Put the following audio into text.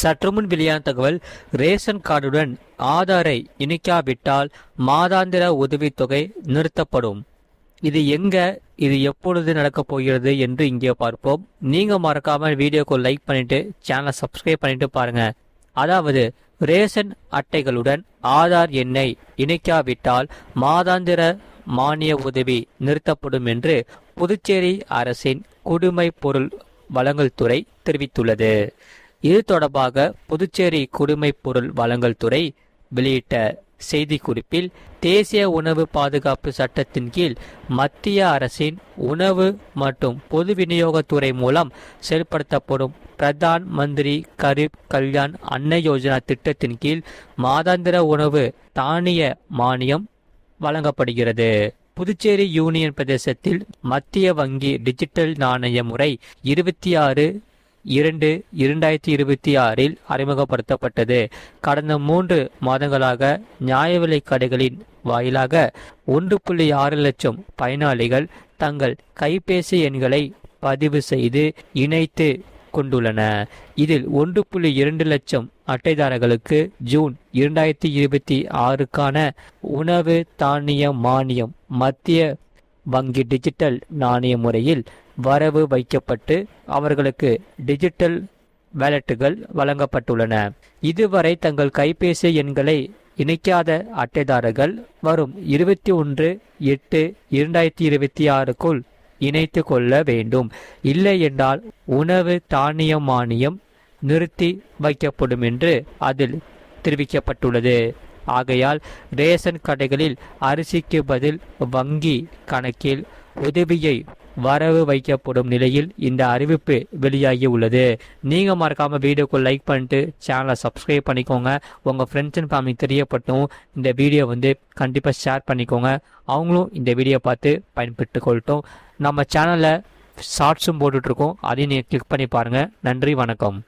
சற்றுமுன் வெளியான தகவல், ரேஷன் கார்டுடன் ஆதாரை இணைக்காவிட்டால் மாதாந்திர உதவித்தொகை நிறுத்தப்படும். இது எங்க, இது எப்பொழுது நடக்கப் போகிறது என்று இங்கே பார்ப்போம். நீங்க மறக்காம வீடியோக்கு லைக் பண்ணிட்டு சேனலை சப்ஸ்கிரைப் பண்ணிட்டு பாருங்க. அதாவது ரேஷன் அட்டைகளுடன் ஆதார் எண்ணை இணைக்காவிட்டால் மாதாந்திர மானிய உதவி நிறுத்தப்படும் என்று புதுச்சேரி அரசின் குடிமைப் பொருள் வழங்கல் துறை தெரிவித்துள்ளது. இது தொடர்பாக புதுச்சேரி குடிமைப் பொருள் வழங்கல் துறை வெளியிட்ட செய்திக்குறிப்பில், தேசிய உணவு பாதுகாப்பு சட்டத்தின் கீழ் மத்திய அரசின் உணவு மற்றும் பொது விநியோகத்துறை மூலம் செயல்படுத்தப்படும் பிரதான் மந்திரி கரீப் கல்யாண் அன்ன யோஜனா திட்டத்தின் கீழ் மாதாந்திர உணவு தானிய மானியம் வழங்கப்படுகிறது. புதுச்சேரி யூனியன் பிரதேசத்தில் மத்திய வங்கி டிஜிட்டல் நாணய முறை 26/2/2026 அறிமுகப்படுத்தப்பட்டது. கடந்த 3 மாதங்களாக நியாய விலைக் கடைகளின் வாயிலாக 1.6 லட்சம் பயனாளிகள் தங்கள் கைபேசி எண்களை பதிவு செய்து இணைத்து கொண்டுள்ளன. இதில் 1.2 லட்சம் அட்டைதாரர்களுக்கு ஜூன் 2026க்கான உணவு தானிய மானியம் மத்திய வங்கி டிஜிட்டல் நாணய முறையில் வரவு வைக்கப்பட்டு அவர்களுக்கு டிஜிட்டல் வேலட்டுகள் வழங்கப்பட்டுள்ளன. இதுவரை தங்கள் கைபேசி எண்களை இணைக்காத அட்டைதாரர்கள் வரும் 21/8/2026க்குள் இணைத்து கொள்ள வேண்டும். இல்லை என்றால் உணவு தானிய மானியம் நிறுத்தி வைக்கப்படும் என்று அதில் தெரிவிக்கப்பட்டுள்ளது. ஆகையால் ரேஷன் கடைகளில் அரிசிக்கு பதில் வங்கி கணக்கில் உதவியை வரவு வைக்கப்படும் நிலையில் இந்த அறிவிப்பு வெளியாகி உள்ளது. நீங்க மறக்காம வீடியோக்கு லைக் பண்ணிட்டு சேனலை சப்ஸ்கிரைப் பண்ணிக்கோங்க. உங்க ஃப்ரெண்ட்ஸ் அண்ட் ஃபேமிலி தெரியப்பட்டும் இந்த வீடியோ கண்டிப்பா ஷேர் பண்ணிக்கோங்க. அவங்களும் இந்த வீடியோ பார்த்து பயன்பெற்று கொள்ளட்டும். நம்ம சேனல்ல ஷார்ட்ஸும் போட்டுட்ருக்கோம், அதையும் நீங்கள் கிளிக் பண்ணி பாருங்கள். நன்றி, வணக்கம்.